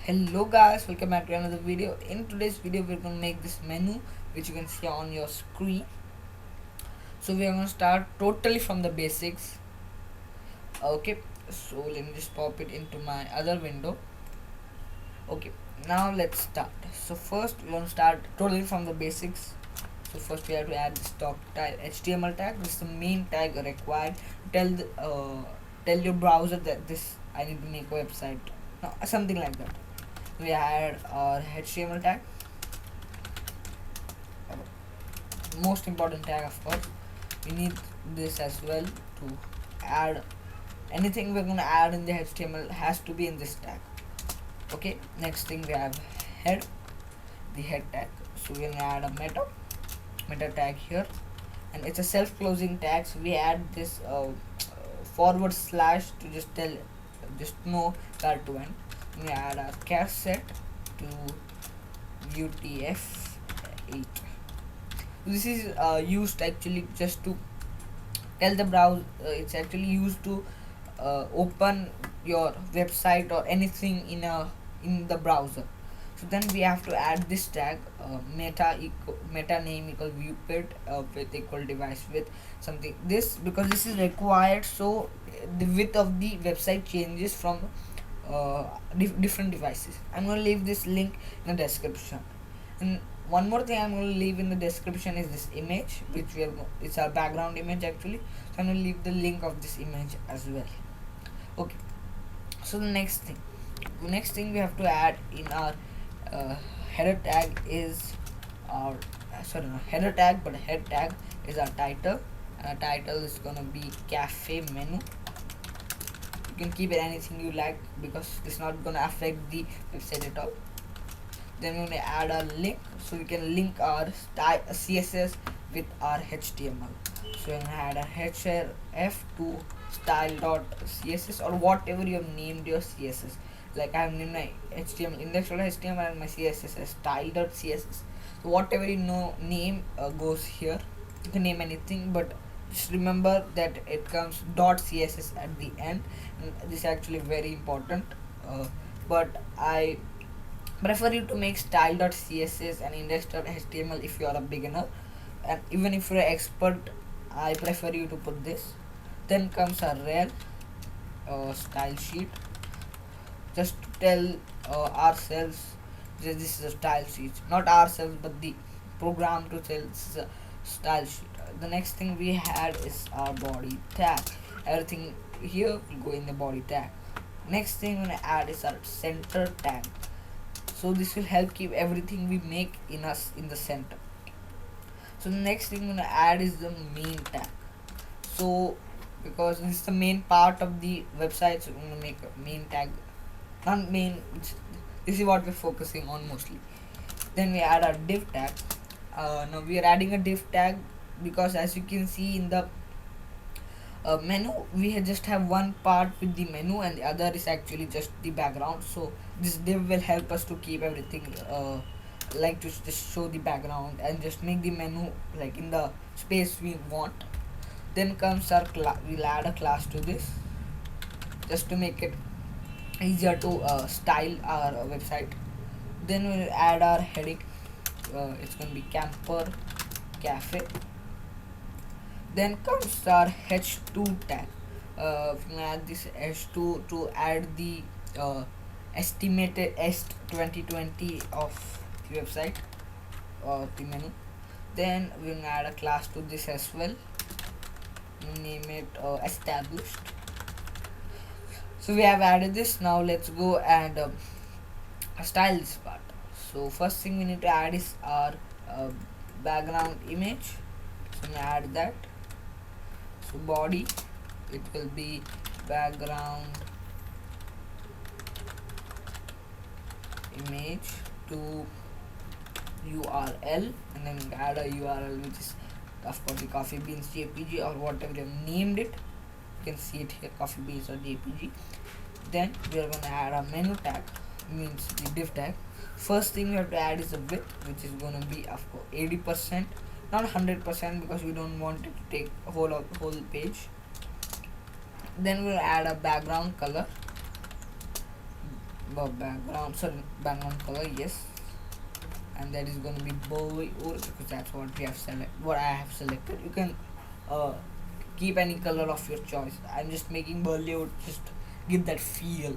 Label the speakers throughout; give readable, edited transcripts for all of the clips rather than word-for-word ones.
Speaker 1: Hello guys, welcome back to another video. In today's video we're going to make this menu which you can see on your screen. So we are going to start totally from the basics. Okay, so let me just pop it into my other window. Okay, now let's start. So first we're going to start totally from the basics. So first we have to add this top tag HTML tag. This is the main tag required. Tell your browser that this I need to make a website. No, something like that. We add our HTML tag, most important tag of course. We need this as well to add anything we're gonna add in the HTML has to be in this tag. Okay, next thing we have head, the head tag. So we're gonna add a meta tag here, and it's a self-closing tag. So we add this forward slash to just know where to end. We add a char set to UTF-8. This is used actually just to tell the browser. It's actually used to open your website or anything in the browser. So then we have to add this tag meta name equal viewport with equal device width something, this because this is required, so the width of the website changes from different devices. I'm going to leave this link in the description. And one more thing I'm going to leave in the description is this image, which it's our background image actually. So I'm going to leave the link of this image as well. Okay, so the next thing we have to add in our header tag is our header tag, but head tag is our title. Title is gonna be cafe menu. You can keep it anything you like because it's not gonna affect the website at all. Then we're gonna add a link, so we can link our style CSS with our HTML. So we're gonna add a href to style.css or whatever you have named your CSS. Like I have named my HTML index.html and my CSS as style.css. So whatever you know name goes here. You can name anything, but just remember that it comes .css at the end, and this is actually very important. But I prefer you to make style.css and index.html if you are a beginner, and even if you're an expert I prefer you to put this. Then comes a rel style sheet, just to tell ourselves this is a style sheet, not ourselves but the program to tell this is a style sheet. The next thing we had is our body tag. Everything here will go in the body tag. Next thing we're gonna add is our center tag. So this will help keep everything we make in the center. So the next thing I'm gonna add is the main tag. So because this is the main part of the website, so I'm gonna make a main tag. Not main, this is what we're focusing on mostly. Then we add our div tag. Now we are adding a div tag because as you can see in the menu, we just have one part with the menu and the other is actually just the background. So this div will help us to keep everything like to just show the background and just make the menu like in the space we want. Then comes our we'll add a class to this just to make it easier to style our website. Then we'll add our heading. It's going to be camper cafe. Then comes our h2 tag. We can add this h2 to add the estimated est 2020 of the website or the menu. Then we will add a class to this as well. We name it established. So we have added this. Now let's go and style this part. So first thing we need to add is our background image. So we add that. So body, it will be background image to URL, and then add a URL which is of course the coffee beans JPG or whatever you have named it. You can see it here, coffee beans or JPG. Then we are going to add a menu tag, means the div tag. First thing we have to add is the width, which is going to be of course 80%, not 100% because we don't want it to take a whole page. Then we'll add a background color, background, sorry, background color, yes, and that is going to be Bollywood because that's what we have what I have selected. You can uh, keep any color of your choice. I'm just making Bollywood, just give that feel,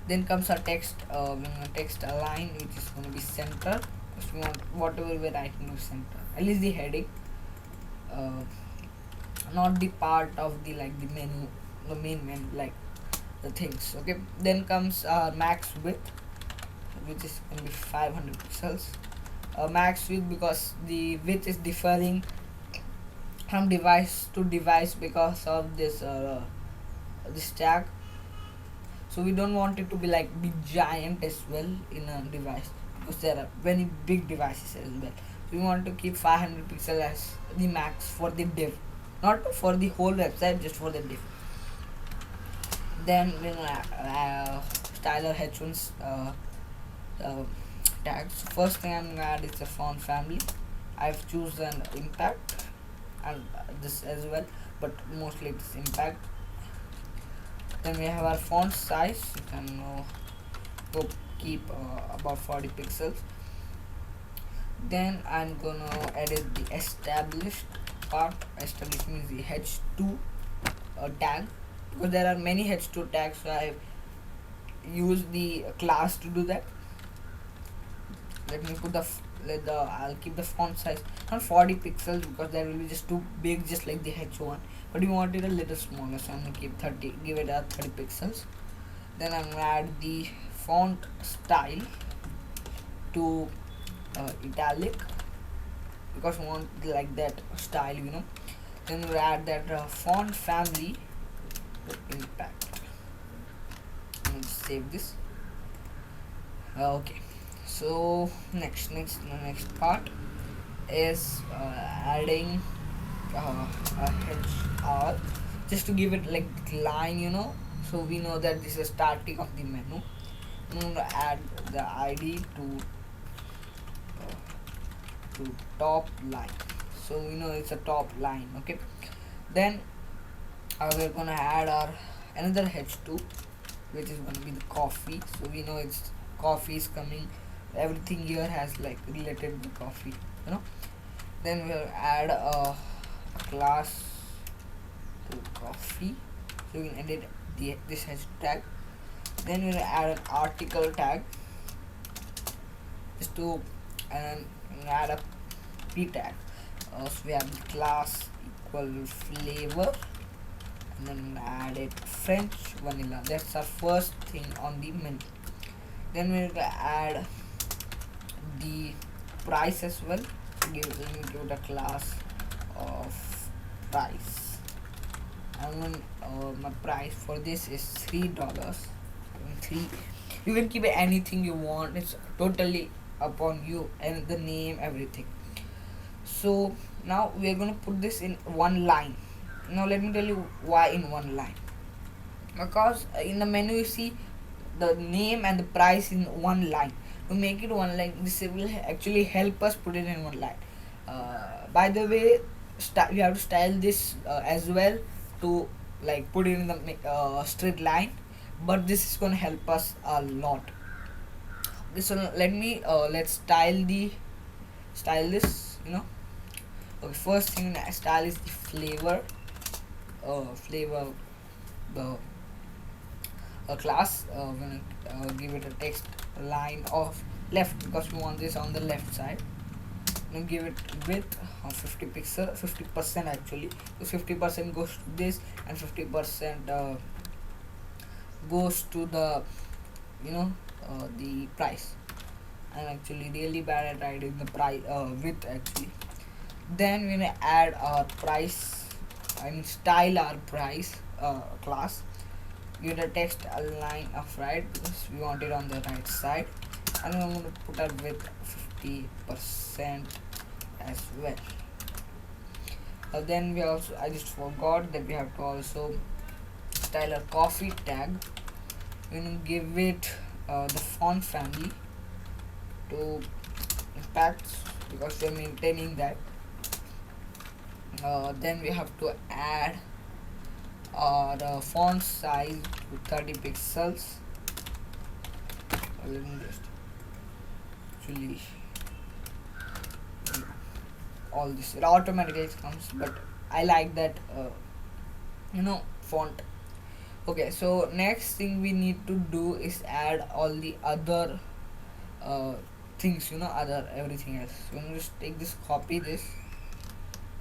Speaker 1: Then comes our text. We're gonna text align, which is gonna be center. Because we want whatever we're writing to center. At least the heading, uh, not the part of the like the menu, the main menu, like the things. Okay. Then comes our max width, which is gonna be 500 pixels. Max width because the width is differing from device to device because of this tag, so we don't want it to be like big giant as well in a device because there are very big devices as well, so we want to keep 500 pixels as the max for the div, not for the whole website, just for the div. Then we're gonna styler h1's uh, tags. First thing I'm gonna add is a font family. I've chosen impact and this as well, but mostly it's impact. Then we have our font size. You can go keep about 40 pixels. Then I'm gonna edit the established part. Established means the h2 tag, because there are many h2 tags, so I use the class to do that. Let me put I'll keep the font size not 40 pixels because that will be just too big, just like the h1, but we want it a little smaller, so I'm gonna keep 30, give it a 30 pixels. Then I'm gonna add the font style to italic because we want like that style, Then we'll add that font family to impact. I'm gonna save this. Okay, so next part is adding a HR just to give it like line, so we know that this is starting of the menu. I'm going to add the ID to top line, so it's a top line. Okay, then we're gonna add our another h2, which is going to be the coffee, so we know it's coffee is coming, everything here has like related to coffee. Then we'll add a class to coffee, so we can edit this hashtag. Then we'll add an article tag just to, and add a p tag. So we have the class equal flavor, and then add it French vanilla. That's our first thing on the menu. Then we'll add the price as well. Let me give it a class of price, and then my price for this is $3. You can keep it anything you want, it's totally upon you, and the name, everything. So now we are going to put this in one line. Now let me tell you why in one line, because in the menu you see the name and the price in one line. To make it one line, this will actually help us put it in one line. By the way, we have to style this as well to like put it in the straight line, but this is going to help us a lot. This one, let's style this. Okay, first thing I style is the flavor the class. We're gonna give it a text line of left because we want this on the left side. I'm gonna give it width of 50% actually, because 50% goes to this and 50% goes to the the price. I'm actually really bad at writing the price width actually. Then we're gonna add our price, style our price class. Give the text align of right because we want it on the right side, and I'm going to put our width 50% as well. Then I just forgot that we have to also style our coffee tag. We're going to give it the font family to impact because we're maintaining that. Then we have to add our font size to 30 pixels. Let me just actually all this, it automatically comes, but I like that font. Okay, so next thing we need to do is add all the other uh, things, other everything else. So I'm just take this, copy this.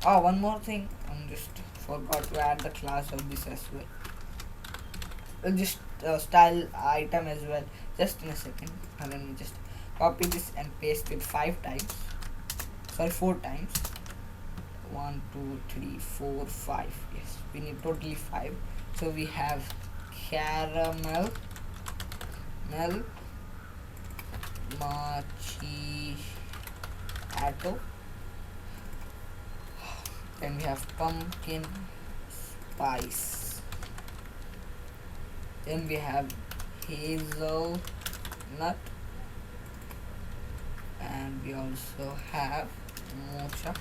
Speaker 1: Oh, one more thing, I'm just forgot to add the class of this as well. We'll just style item as well, just in a second. And then we just copy this and paste it 5 times, sorry, 4 times. 1 2 3 4 5, yes, we need totally 5. So we have caramel mel macchiato, then we have pumpkin spice, then we have hazelnut, and we also have mocha.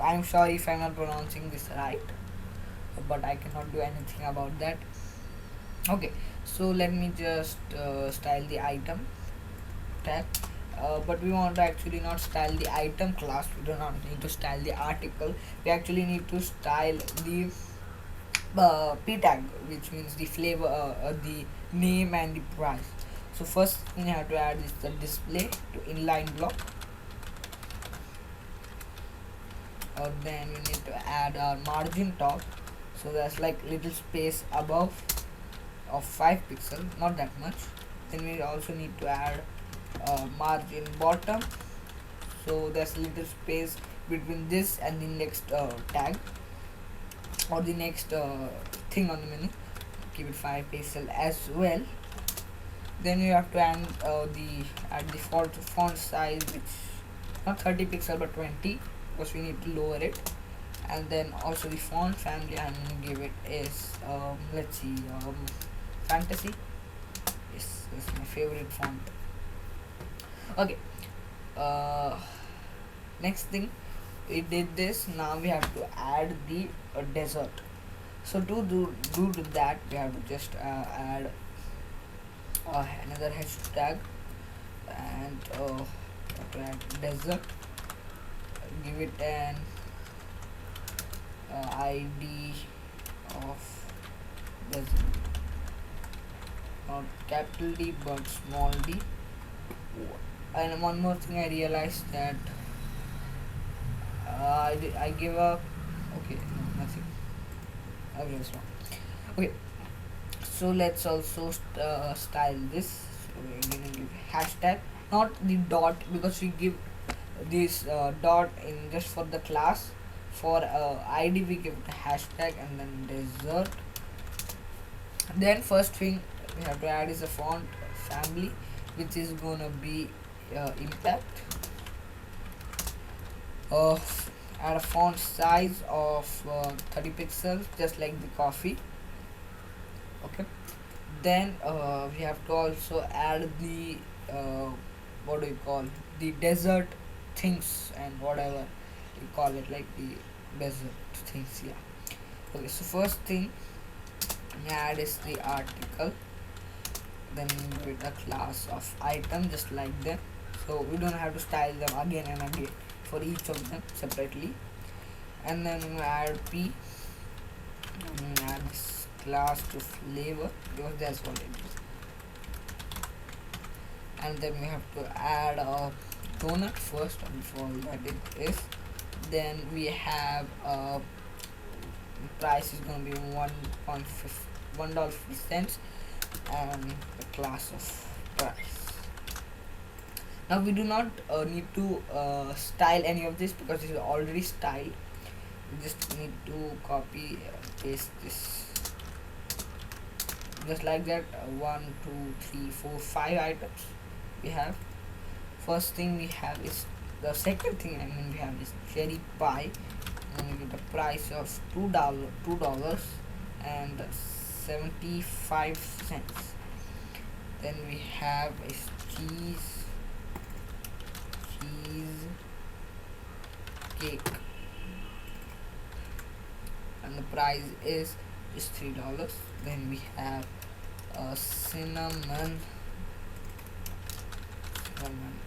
Speaker 1: I'm sorry if I'm not pronouncing this right, but I cannot do anything about that. Okay, so let me just style the item tag. But we want to actually not style the item class, we do not need to style the article, we actually need to style the p tag, which means the flavor, the name and the price. So first thing I have to add is the display to inline block. Then we need to add our margin top, so there's like little space above of 5 pixel, not that much. Then we also need to add margin bottom, so there's little space between this and the next tag, or the next thing on the menu. Keep it 5 pixel as well. Then you have to add the font size, which not 30 pixel but 20, because we need to lower it. And then also the font family, I'm gonna give it is let's see, fantasy. Yes, this is my favorite font. Okay, next thing, we did this, now we have to add the desert. So to do that, we have to just add another hashtag, and have to add desert, give it an ID of desert, not capital D but small d. And one more thing, I realized that I give a, okay, no, nothing, I was wrong. Okay, so let's also style this. So we're gonna give hashtag, not the dot, because we give this dot in just for the class. For ID we give the hashtag and then desert. Then first thing we have to add is a font family, which is gonna be impact. Add a font size of 30 pixels, just like the coffee. Okay, then we have to also add the what do you call, the desert things and whatever you call it, like the desert things, yeah. Okay, so first thing we add is the article, then with a class of item, just like them. So we don't have to style them again and again for each of them separately. And then we add p, and add this class to flavor, because that's what it is. And then we have to add a donut first before that it is. Then we have price is going to be $1.50, and the class of price. Now we do not need to style any of this, because it is already styled. We just need to copy paste this, just like that. 1 2 3 4 5 items we have. First thing we have is the second thing, we have is cherry pie, and we get a price of $2 and 75 cents. Then we have is cheese cake, and the price is $3. Then we have cinnamon one.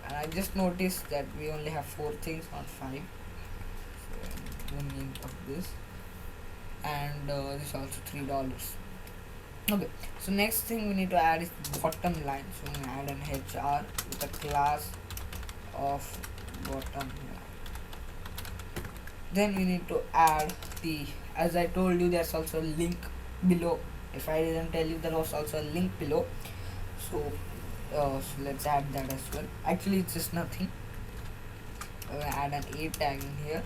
Speaker 1: And I just noticed that we only have 4 things, not 5. So the mean of this, and this also $3. Okay, so next thing we need to add is bottom line. So we add an HR with a class of bottom line. Then we need to add the, as I told you, there's also a link below. If I didn't tell you, there was also a link below. So let's add that as well. Actually it's just nothing. Add an A tag in here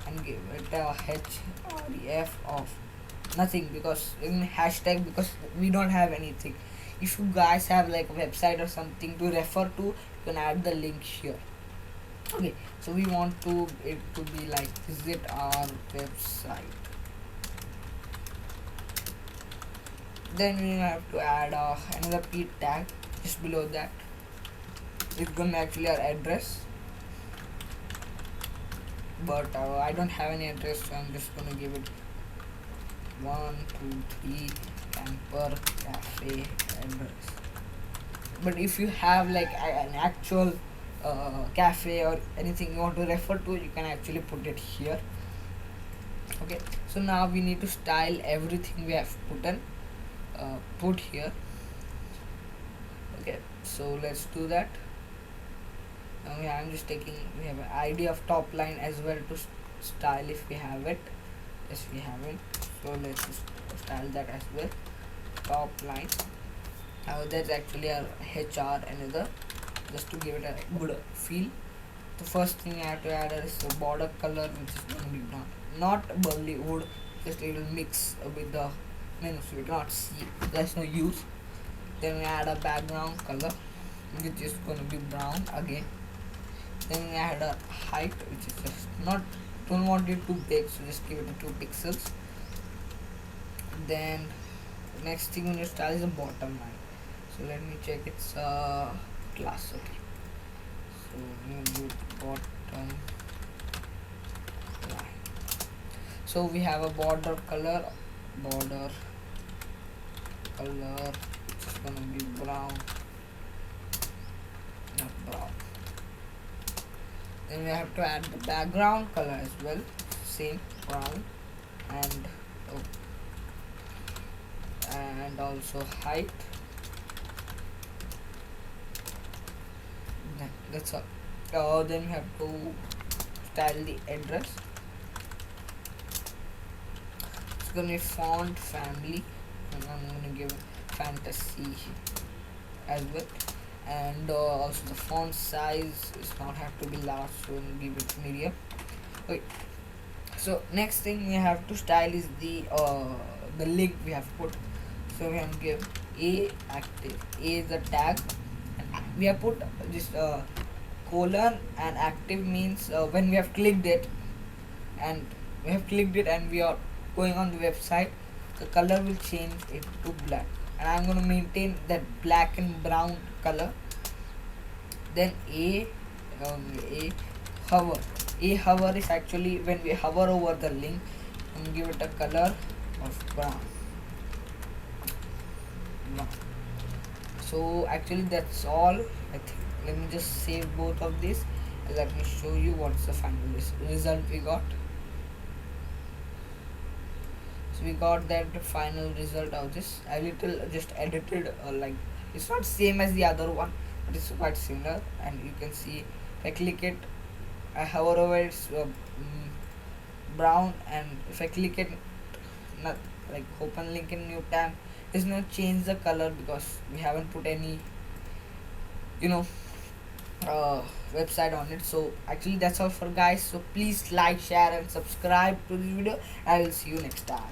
Speaker 1: and give it a href of nothing, because in hashtag, because we don't have anything. If you guys have like a website or something to refer to, you can add the link here. Okay, so we want it to be like visit our website. Then we have to add another p tag just below that. It's gonna actually our address, but I don't have any address, so I'm just gonna give it 123 Camper Cafe address. But if you have like an actual cafe or anything you want to refer to, you can actually put it here. Okay, so now we need to style everything we have put here. Okay, so let's do that. I'm just taking, we have an ID of top line as well to style if we have it. Yes, we have it. So let's just style that as well. Top line. That's actually our HR another, just to give it a good feel. The first thing I have to add is the border color, which is going to be brown, not burly wood, just it will mix with the menu, so we cannot see, there's no use. Then we add a background color, which is going to be brown again. Then we add a height, which is just don't want it too big, so just give it a 2 pixels. Then next thing on your style is the bottom line. So let me check its class. Okay, so we will do bottom line. So we have a border color, which is gonna be brown, not brown. Then we have to add the background color as well, same brown, and also height. That's all. Then we have to style the address. It's gonna be font family, and I'm gonna give fantasy as well. And also the font size does not have to be large, so we'll give it medium. Okay, so next thing we have to style is the link we have put. So we have to give a active. A is the tag, and we have put this colon, and active means when we have clicked it, and we are going on the website, the color will change it to black, and I'm going to maintain that black and brown color. Then a hover. A hover is actually when we hover over the link and give it a color of brown. So actually that's all, I think. Let me just save both of these and let me show you what's the final result we got. So we got that final result of this. I little just edited like it's not same as the other one, but it's quite similar. And you can see if I click it, I hover over it, it's brown, and if I click it, not like open link in new tab, it's not change the color because we haven't put any website on it. So actually that's all for guys. So please like, share and subscribe to this video. I will see you next time.